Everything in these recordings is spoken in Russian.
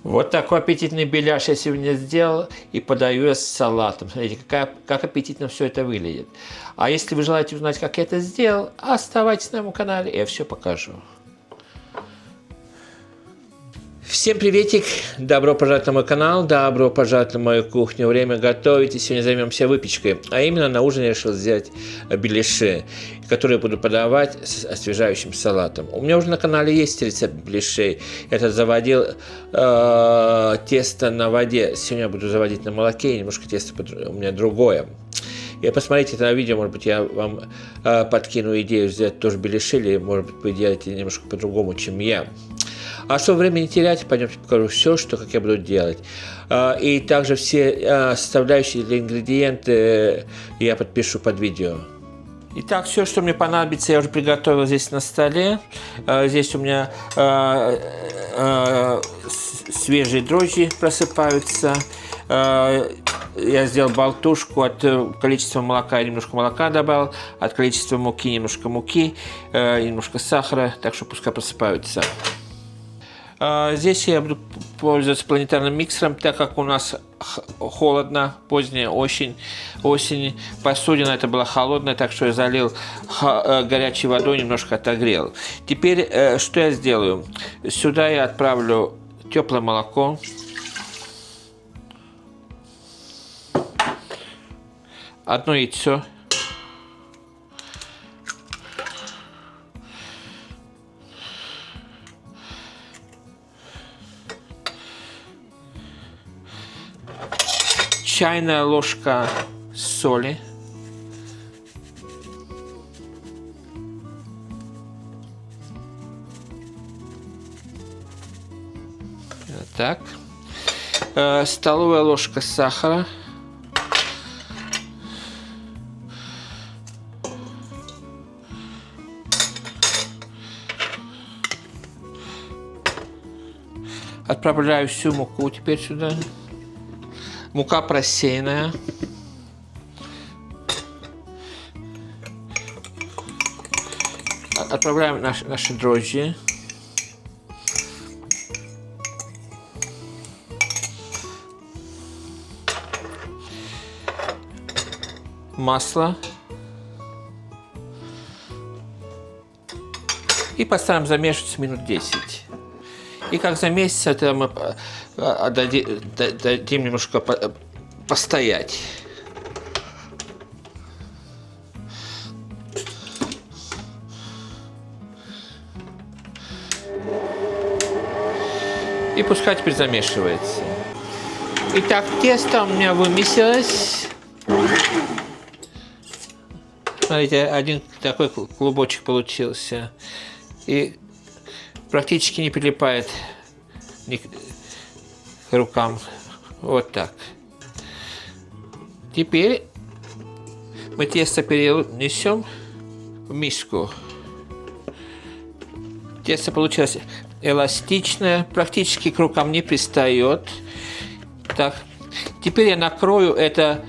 Вот такой аппетитный беляш я сегодня сделал и подаю с салатом. Смотрите, как аппетитно все это выглядит. А если вы желаете узнать, как я это сделал, оставайтесь на моем канале, я все покажу. Всем приветик! Добро пожаловать на мой канал, добро пожаловать на мою кухню. Время готовить, и сегодня займемся выпечкой. А именно на ужин я решил сделать беляши, которые буду подавать с освежающим салатом. У меня уже на канале есть рецепт беляшей. Я это заводил тесто на воде. Сегодня я буду заводить на молоке, немножко тесто у меня другое. И посмотрите это видео, может быть, я вам подкину идею сделать тоже беляши, или, может быть, вы делаете немножко по-другому, чем я. А чтобы время не терять, пойдемте покажу все, как я буду делать. И также все составляющие или ингредиенты я подпишу под видео. Итак, все, что мне понадобится, я уже приготовил здесь на столе. Здесь у меня свежие дрожжи просыпаются. Я сделал болтушку от количества молока, я немножко молока добавил, от количества муки немножко муки, немножко сахара, так что пускай просыпаются. Здесь я буду пользоваться планетарным миксером, так как у нас холодно, поздняя осень, посудина это была холодная, так что я залил горячей водой, немножко отогрел. Теперь что я сделаю? Сюда я отправлю теплое молоко. Одно яйцо. Чайная ложка соли. Вот так. Столовая ложка сахара. Отправляю всю муку теперь сюда. Мука просеянная. Отправляем наши дрожжи. Масло. И поставим замешивать минут 10. И как замесится, это мы дадим немножко постоять. И пускай теперь замешивается. Итак, тесто у меня вымесилось. Смотрите, один такой клубочек получился. И практически не прилипает к рукам. Вот так. Теперь мы тесто перенесем в миску. Тесто получилось эластичное, практически к рукам не пристает. Так. Теперь я накрою это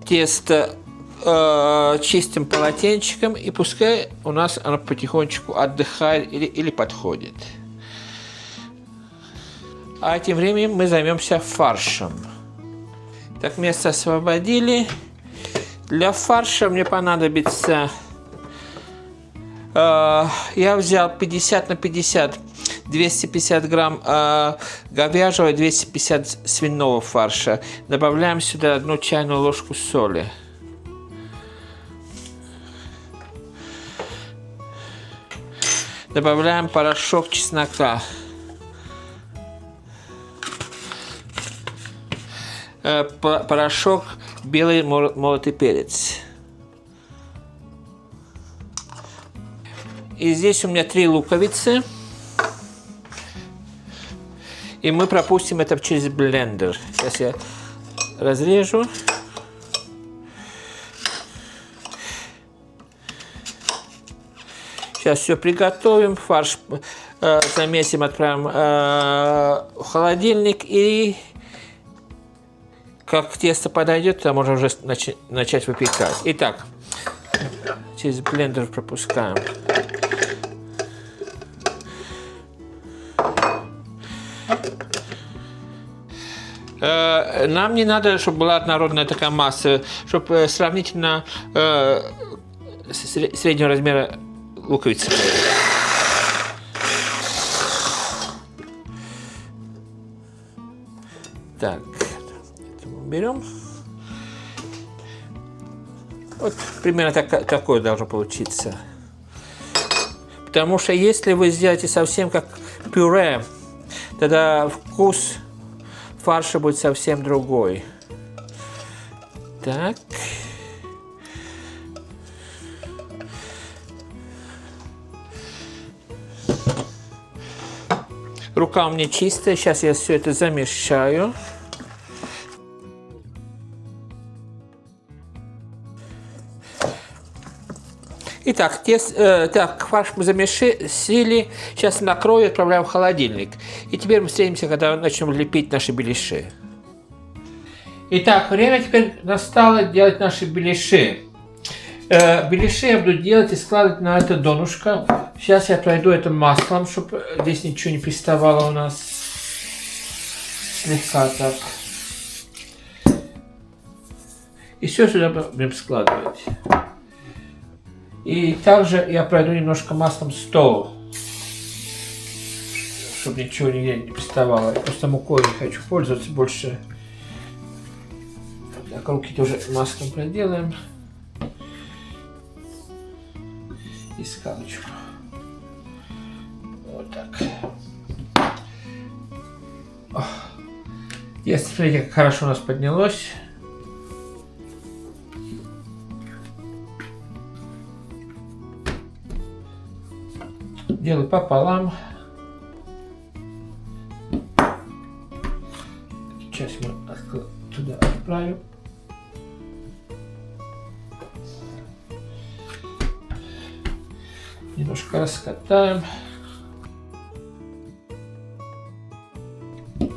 тесто чистым полотенчиком, и пускай у нас оно потихонечку отдыхает или подходит. А тем временем мы займемся фаршем. Так, место освободили. Для фарша мне понадобится... я взял 50 на 50, 250 грамм говяжьего и 250 свиного фарша. Добавляем сюда 1 чайную ложку соли. Добавляем порошок чеснока. Порошок белый молотый перец. И здесь у меня 3 луковицы. И мы пропустим это через блендер. Сейчас я разрежу. Сейчас все приготовим, фарш замесим, отправим в холодильник, и как тесто подойдет, то можно уже начать выпекать. Итак, через блендер пропускаем. Нам не надо, чтобы была однородная такая масса, чтобы сравнительно среднего размера луковицы. Так, это мы берем. Вот примерно такое должно получиться. Потому что если вы сделаете совсем как пюре, тогда вкус фарша будет совсем другой. Так. Рука у меня чистая. Сейчас я все это замешаю. Итак, фарш мы замесили. Сейчас накрою и отправляем в холодильник. И теперь мы встретимся, когда начнем лепить наши беляши. Итак, время теперь настало делать наши беляши. Беляши я буду делать и складывать на это донышко. Сейчас я пройду это маслом, чтобы здесь ничего не приставало у нас. Слегка так. И все сюда будем складывать. И также я пройду немножко маслом стол, чтобы ничего нигде не приставало. Я просто мукой не хочу пользоваться больше. Так, руки тоже маслом проделаем. И скалочку. Вот так. Если смотрите, как хорошо у нас поднялось. Делаю пополам. Сейчас мы туда отправим. Немножко раскатаем.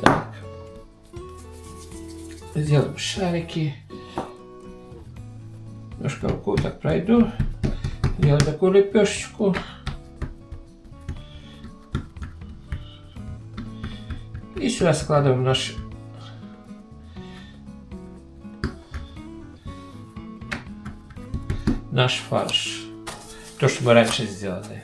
Так. Сделаем шарики. Немножко рукой так пройду. Делаем такую лепешечку. И сюда складываем наш фарш. То, что мы раньше сделали.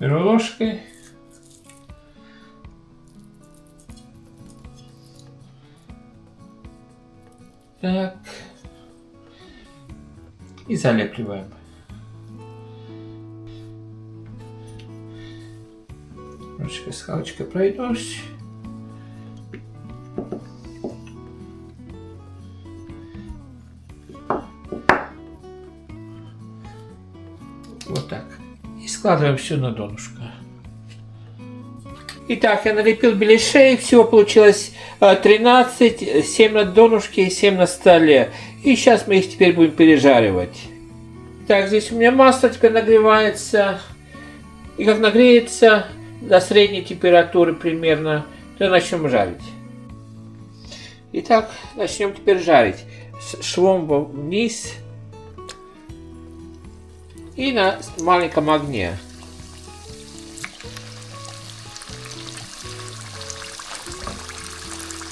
Беру ложкой. Так. И залепливаем. Ручкой с халочкой пройдусь. Вот так. И складываем все на донышко. Итак, я налепил беляшей. Всего получилось 13, 7 на донышке и 7 на столе. И сейчас мы их теперь будем пережаривать. Так, здесь у меня масло теперь нагревается. И как нагреется до средней температуры примерно, то начнем жарить. Итак, начнем теперь жарить. Швом вниз и на маленьком огне.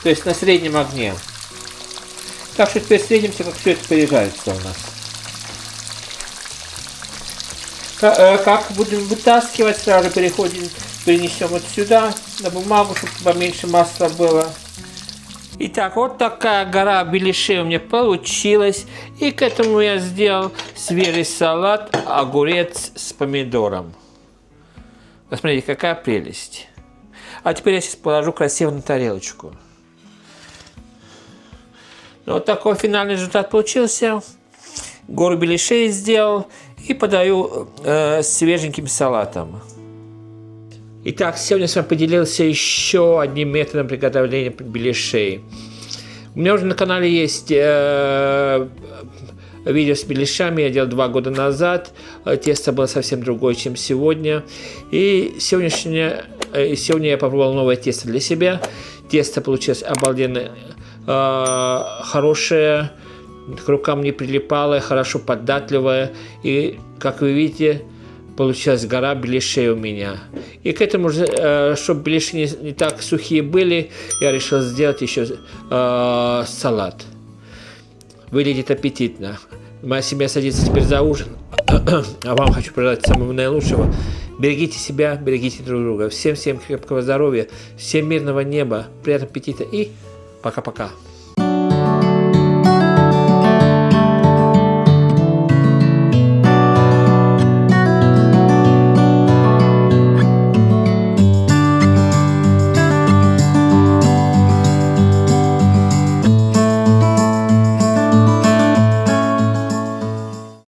То есть на среднем огне. Так что теперь следимся, как все это пережарится у нас. Как будем вытаскивать, сразу перенесем вот сюда, на бумагу, чтобы поменьше масла было. Итак, вот такая гора беляшей у меня получилась. И к этому я сделал свежий салат, огурец с помидором. Посмотрите, какая прелесть. А теперь я сейчас положу красиво на тарелочку. Вот такой финальный результат получился. Гору беляшей сделал и подаю свеженьким салатом. Итак, сегодня с вами поделился еще одним методом приготовления беляшей. У меня уже на канале есть видео с беляшами, я делал 2 года назад. Тесто было совсем другое, чем сегодня. И сегодня я попробовал новое тесто для себя. Тесто получилось обалденно хорошее, к рукам не прилипало, хорошо податливое. И, как вы видите, получилась гора беляшей у меня. И к этому же, чтобы беляши не так сухие были, я решил сделать еще салат. Выглядит аппетитно. Моя семья садится теперь за ужин. А вам хочу пожелать самого наилучшего. Берегите себя, берегите друг друга. Всем крепкого здоровья, всем мирного неба, приятного аппетита и пока-пока.